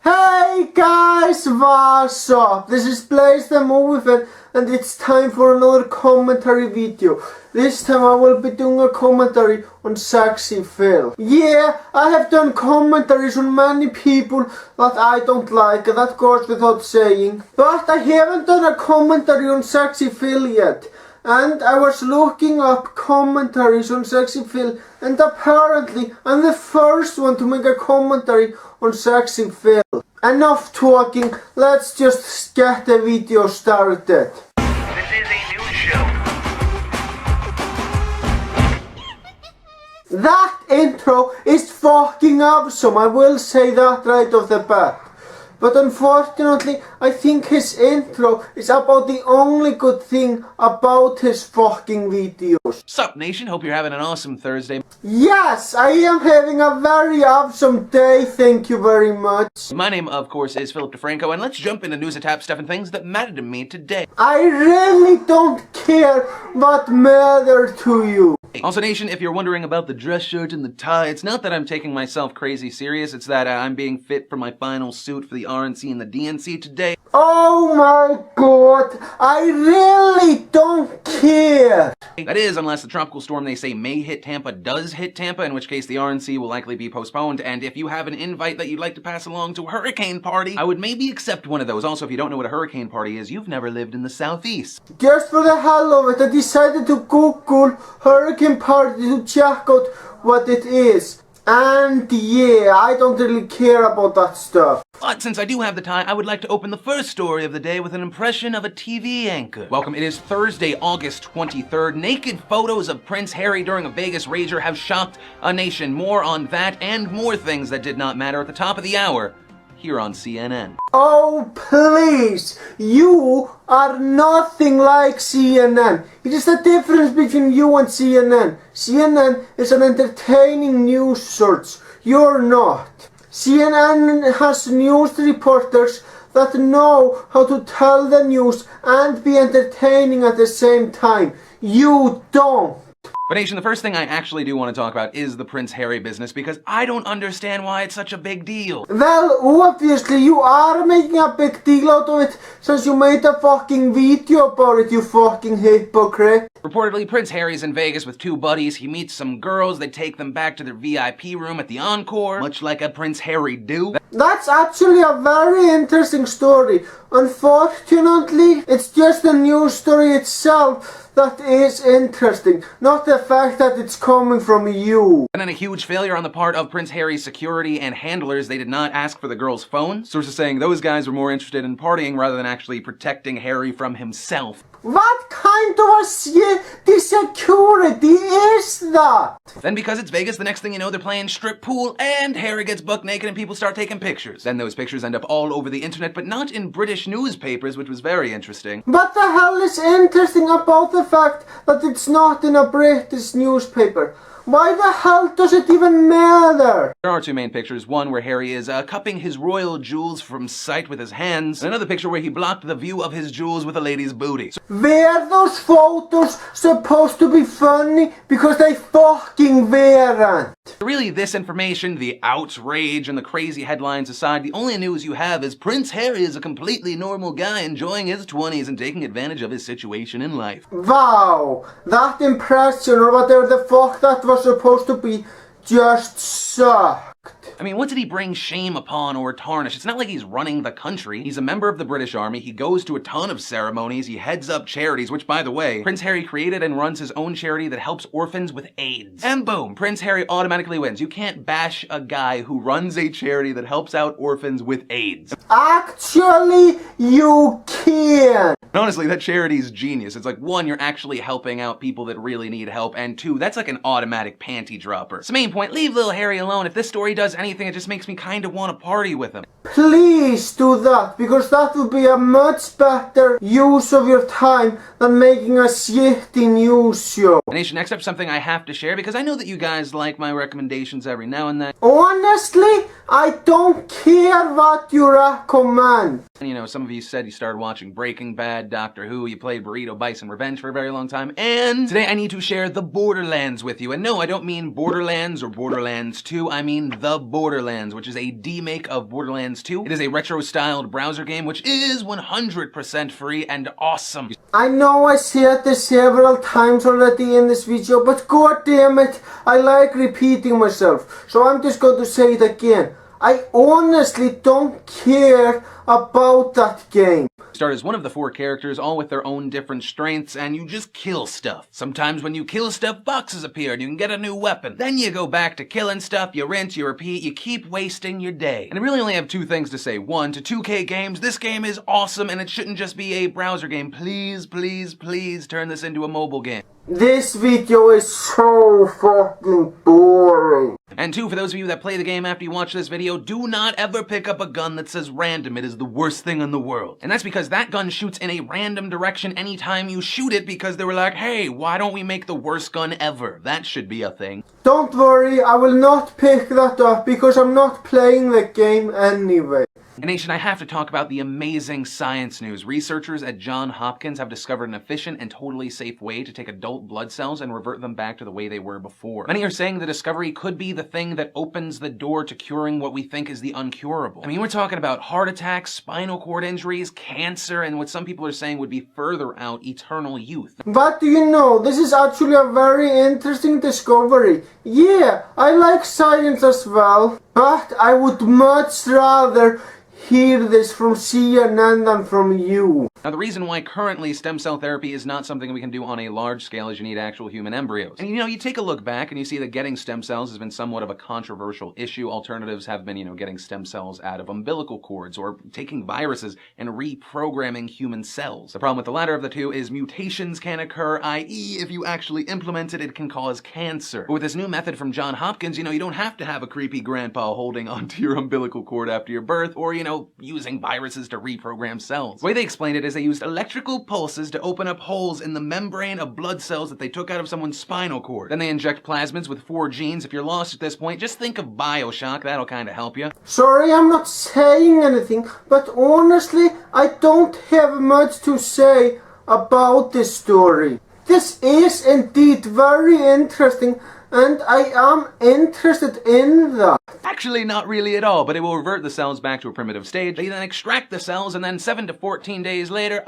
Hey guys, what's up? This is Blaze the Movie Fan and it's time for another commentary video. This time I will be doing a commentary on Sxephil. Yeah, I have done commentaries on many people that I don't like, that goes without saying. But I haven't done a commentary on Sxephil yet. And I was looking up commentaries on Sxephil, and apparently I'm the first one to make a commentary on Sxephil. Enough talking, let's just get the video started. This is a news show. That intro is fucking awesome, I will say that right off the bat. But unfortunately, I think his intro is about the only good thing about his fucking videos. Sup, nation? Hope you're having an awesome Thursday. Yes, I am having a very awesome day, thank you very much. My name, of course, is Philip DeFranco, and let's jump into news, tap stuff, and things that matter to me today. I really don't care what matter to you. Also, nation, if you're wondering about the dress shirt and the tie, it's not that I'm taking myself crazy serious, it's that I'm being fit for my final suit for the RNC and the DNC today. Oh my god, I really don't care. That is, unless the tropical storm they say may hit Tampa does hit Tampa, in which case the RNC will likely be postponed, and if you have an invite that you'd like to pass along to a hurricane party, I would maybe accept one of those. Also, if you don't know what a hurricane party is, you've never lived in the Southeast. Just for the hell of it, I decided to Google hurricane party to check out what it is. And yeah, I don't really care about that stuff. But since I do have the time, I would like to open the first story of the day with an impression of a TV anchor. Welcome, it is Thursday, August 23rd. Naked photos of Prince Harry during a Vegas rager have shocked a nation. More on that and more things that did not matter at the top of the hour here on CNN. Oh please, you are nothing like CNN. It is the difference between you and CNN. CNN is an entertaining news source. You're not. CNN has news reporters that know how to tell the news and be entertaining at the same time. You don't. But nation, the first thing I actually do want to talk about is the Prince Harry business, because I don't understand why it's such a big deal. Well, obviously you are making a big deal out of it since you made a fucking video about it, you fucking hypocrite. Reportedly, Prince Harry's in Vegas with two buddies. He meets some girls, they take them back to their VIP room at the Encore, much like a Prince Harry do. That's actually a very interesting story. Unfortunately, it's just the news story itself that is interesting, not the fact that it's coming from you. And then a huge failure on the part of Prince Harry's security and handlers. They did not ask for the girl's phone. Sources saying those guys were more interested in partying rather than actually protecting Harry from himself. What kind of a security is that? Then because it's Vegas, the next thing you know, they're playing strip pool and Harry gets buck naked and people start taking pictures. Then those pictures end up all over the internet, but not in British newspapers, which was very interesting. What the hell is interesting about the fact that it's not in a British newspaper? Why the hell does it even matter? There are two main pictures. One where Harry is cupping his royal jewels from sight with his hands. And another picture where he blocked the view of his jewels with a lady's booty. Were those photos supposed to be funny? Because they fucking weren't. Really, this information, the outrage and the crazy headlines aside, the only news you have is Prince Harry is a completely normal guy enjoying his 20s and taking advantage of his situation in life. Wow, that impression or whatever the fuck that was supposed to be just sucked. I mean, what did he bring shame upon or tarnish? It's not like he's running the country. He's a member of the British Army. He goes to a ton of ceremonies. He heads up charities, which, by the way, Prince Harry created and runs his own charity that helps orphans with AIDS. And boom, Prince Harry automatically wins. You can't bash a guy who runs a charity that helps out orphans with AIDS. Actually, you can. Honestly, that charity's genius. It's like, one, you're actually helping out people that really need help, and two, that's like an automatic panty dropper. So main point, leave little Harry alone. If this story does anything, it just makes me kind of want to party with him. Please do that, because that would be a much better use of your time than making a shitty news show. Nation, next up, something I have to share, because I know that you guys like my recommendations every now and then. Honestly, I don't care what you recommend. And you know, some of you said you started watching Breaking Bad. Trad, Doctor Who, you played Burrito Bison Revenge for a very long time, and today I need to share the Borderlands with you. And no, I don't mean Borderlands or Borderlands 2, I mean the Borderlands, which is a demake of Borderlands 2. It is a retro-styled browser game which is 100% free and awesome. I know I said this several times already in this video, but god damn it, I like repeating myself, so I'm just going to say it again. I honestly don't care about that game. Start as one of the 4 characters, all with their own different strengths, and you just kill stuff. Sometimes when you kill stuff, boxes appear and you can get a new weapon. Then you go back to killing stuff, you rinse, you repeat, you keep wasting your day. And I really only have 2 things to say. 1, to 2K games, this game is awesome and it shouldn't just be a browser game. Please, please, please turn this into a mobile game. This video is so fucking boring. And 2, for those of you that play the game after you watch this video, do not ever pick up a gun that says random. It is the worst thing in the world. And that's because that gun shoots in a random direction anytime you shoot it, because they were like, hey, why don't we make the worst gun ever? That should be a thing. Don't worry, I will not pick that up because I'm not playing the game anyway. And Nation, I have to talk about the amazing science news. Researchers at Johns Hopkins have discovered an efficient and totally safe way to take adult blood cells and revert them back to the way they were before. Many are saying the discovery could be the thing that opens the door to curing what we think is the uncurable. I mean, we're talking about heart attacks, spinal cord injuries, cancer, and what some people are saying would be further out, eternal youth. But do you know, this is actually a very interesting discovery. Yeah, I like science as well, but I would much rather hear this from CNN than from you. Now, the reason why currently stem cell therapy is not something we can do on a large scale is you need actual human embryos. And you take a look back and you see that getting stem cells has been somewhat of a controversial issue. Alternatives have been, getting stem cells out of umbilical cords or taking viruses and reprogramming human cells. The problem with the latter of the two is mutations can occur, i.e. if you actually implement it, it can cause cancer. But with this new method from Johns Hopkins, you don't have to have a creepy grandpa holding onto your umbilical cord after your birth or, using viruses to reprogram cells. The way they explained it is they used electrical pulses to open up holes in the membrane of blood cells that they took out of someone's spinal cord. Then they inject plasmids with 4 genes. If you're lost at this point, just think of Bioshock. That'll kind of help you. Sorry, I'm not saying anything, but honestly, I don't have much to say about this story. This is indeed very interesting, and I am interested in that. Actually, not really at all, but it will revert the cells back to a primitive stage. They then extract the cells, and then 7 to 14 days later,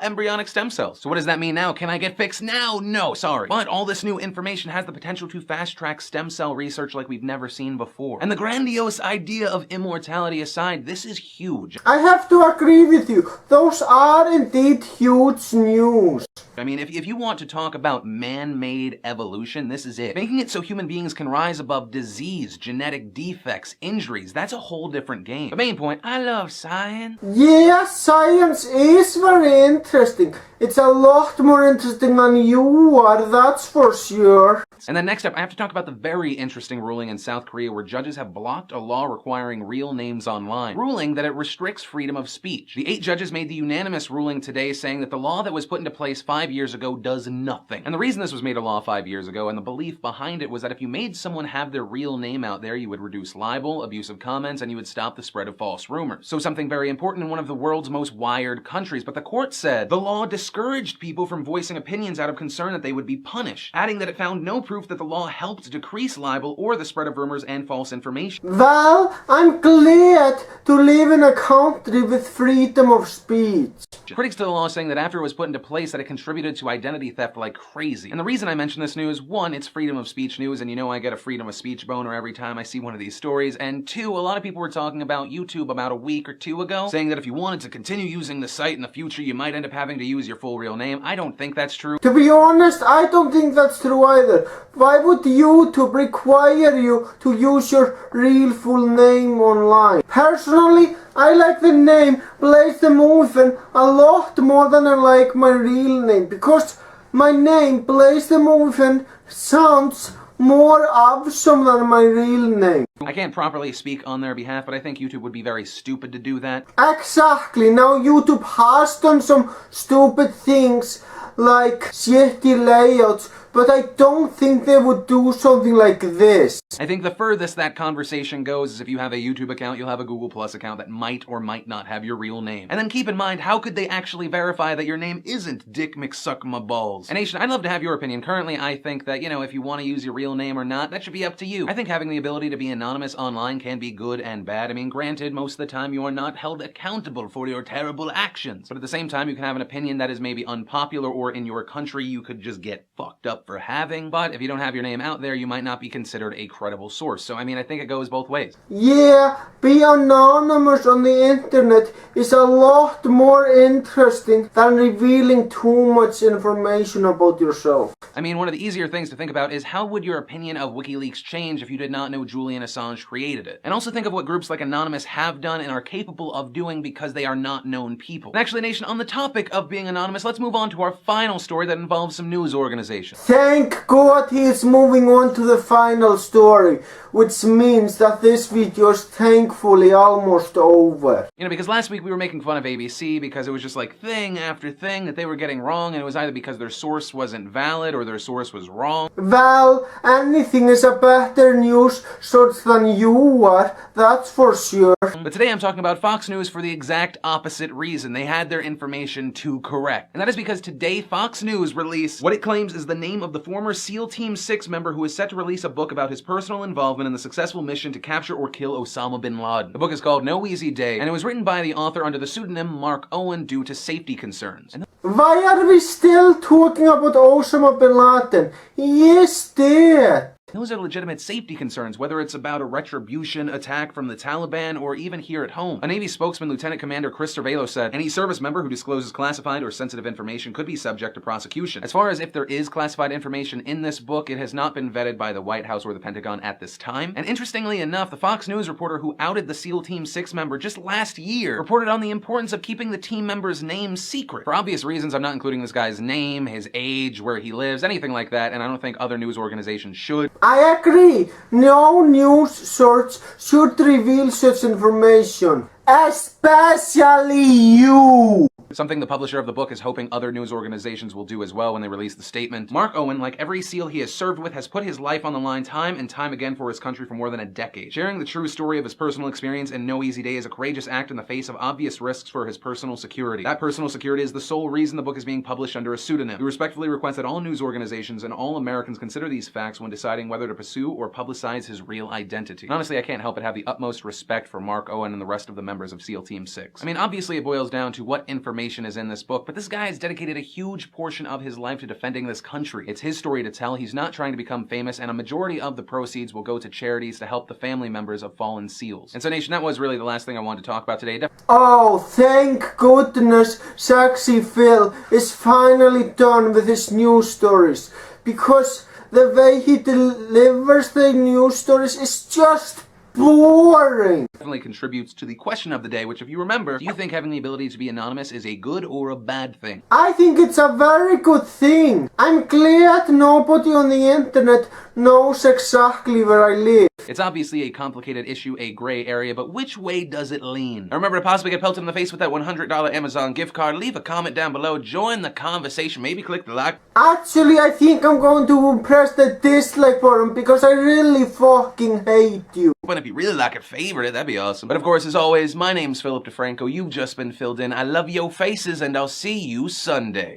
embryonic stem cells. So what does that mean now? Can I get fixed now? No, sorry. But all this new information has the potential to fast-track stem cell research like we've never seen before. And the grandiose idea of immortality aside, this is huge. I have to agree with you. Those are indeed huge news. I mean, if you want to talk about man-made evolution, this is it. Making it so human beings can rise above disease, genetic defects, injuries, that's a whole different game. The main point, I love science. Yeah, science is very interesting. It's a lot more interesting than you are, that's for sure. And then next up, I have to talk about the very interesting ruling in South Korea where judges have blocked a law requiring real names online, ruling that it restricts freedom of speech. The 8 judges made the unanimous ruling today saying that the law that was put into place 5 years ago does nothing. And the reason this was made a law 5 years ago and the belief behind it was that if you made someone have their real name out there, you would reduce libel, abusive comments, and you would stop the spread of false rumors. So something very important in one of the world's most wired countries. But the court said the law discouraged people from voicing opinions out of concern that they would be punished, adding that it found no proof that the law helped decrease libel or the spread of rumors and false information. Well, I'm glad to live in a country with freedom of speech. Critics to the law saying that after it was put into place that it contributed to identity theft like crazy. And the reason I mention this news, 1, it's freedom of speech news, and I get a freedom of speech boner every time I see one of these stories, and 2, a lot of people were talking about YouTube about a week or 2 ago, saying that if you wanted to continue using the site in the future, you might end up having to use your full real name. I don't think that's true. To be honest, I don't think that's true either. Why would YouTube require you to use your real full name online? Personally, I like the name Blaze the Movie a lot more than I like my real name, because my name Blaze the Movie sounds more awesome than my real name. I can't properly speak on their behalf, but I think YouTube would be very stupid to do that. Exactly. Now YouTube has done some stupid things like shitty layouts but I don't think they would do something like this. I think the furthest that conversation goes is if you have a YouTube account, you'll have a Google Plus account that might or might not have your real name. And then keep in mind, how could they actually verify that your name isn't Dick McSuckmaballs? And Nation, I'd love to have your opinion. Currently, I think that, if you want to use your real name or not, that should be up to you. I think having the ability to be anonymous online can be good and bad. I mean, granted, most of the time you are not held accountable for your terrible actions. But at the same time, you can have an opinion that is maybe unpopular, or in your country you could just get fucked up for having. But if you don't have your name out there, you might not be considered a credible source. So, I mean, I think it goes both ways. Yeah, be anonymous on the internet is a lot more interesting than revealing too much information about yourself. I mean, one of the easier things to think about is how would your opinion of WikiLeaks change if you did not know Julian Assange created it? And also think of what groups like Anonymous have done and are capable of doing because they are not known people. And actually, Nation, on the topic of being anonymous, let's move on to our final story that involves some news organizations. Thank God he is moving on to the final story, which means that this video is thankfully almost over. Because last week we were making fun of ABC because it was just like thing after thing that they were getting wrong, and it was either because their source wasn't valid or their source was wrong. Well, anything is a better news source than you are, that's for sure. But today I'm talking about Fox News for the exact opposite reason. They had their information too correct. And that is because today Fox News released what it claims is the name of the former SEAL Team 6 member who is set to release a book about his personal involvement in the successful mission to capture or kill Osama bin Laden. The book is called No Easy Day, and it was written by the author under the pseudonym Mark Owen due to safety concerns. Why are we still talking about Osama bin Laden? He is dead. Those are legitimate safety concerns, whether it's about a retribution attack from the Taliban or even here at home. A Navy spokesman, Lieutenant Commander Chris Sxephil, said, any service member who discloses classified or sensitive information could be subject to prosecution. As far as if there is classified information in this book, it has not been vetted by the White House or the Pentagon at this time. And interestingly enough, the Fox News reporter who outed the SEAL Team 6 member just last year reported on the importance of keeping the team member's name secret. For obvious reasons, I'm not including this guy's name, his age, where he lives, anything like that, and I don't think other news organizations should. I agree. No news source should reveal such information. Especially you. Something the publisher of the book is hoping other news organizations will do as well when they release the statement. Mark Owen, like every SEAL he has served with, has put his life on the line time and time again for his country for more than a decade. Sharing the true story of his personal experience in No Easy Day is a courageous act in the face of obvious risks for his personal security. That personal security is the sole reason the book is being published under a pseudonym. We respectfully request that all news organizations and all Americans consider these facts when deciding whether to pursue or publicize his real identity. And honestly, I can't help but have the utmost respect for Mark Owen and the rest of the members of SEAL Team 6. I mean, obviously it boils down to what information is in this book, but this guy has dedicated a huge portion of his life to defending this country. It's his story to tell. He's not trying to become famous, and a majority of the proceeds will go to charities to help the family members of fallen SEALs. And so, Nation, that was really the last thing I wanted to talk about today. Oh, thank goodness Sxephil is finally done with his news stories, because the way he delivers the news stories is just boring. Definitely contributes to the question of the day, which, if you remember, do you think having the ability to be anonymous is a good or a bad thing? I think it's a very good thing. I'm glad nobody on the internet knows exactly where I live. It's obviously a complicated issue, a gray area, but which way does it lean? Now remember to possibly get pelted in the face with that $100 Amazon gift card. Leave a comment down below, join the conversation, maybe click the like. Actually, I think I'm going to press the dislike button because I really fucking hate you. But if you really like it, favorite it, that'd be awesome. But of course, as always, my name's Philip DeFranco. You've just been filled in. I love your faces, and I'll see you Sunday.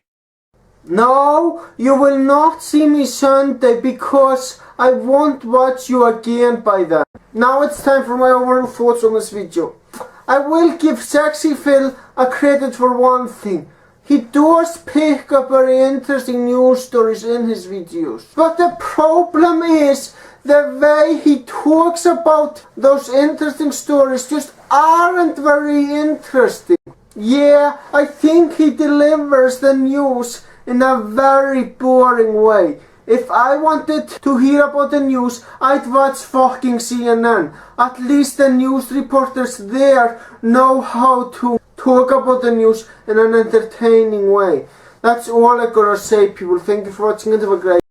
No, you will not see me Sunday because I won't watch you again by then. Now it's time for my overall thoughts on this video. I will give Sxephil a credit for one thing. He does pick up very interesting news stories in his videos. But the problem is the way he talks about those interesting stories just aren't very interesting. Yeah, I think he delivers the news in a very boring way. If I wanted to hear about the news, I'd watch fucking CNN. At least the news reporters there know how to talk about the news in an entertaining way. That's all I gotta say, people. Thank you for watching and have a great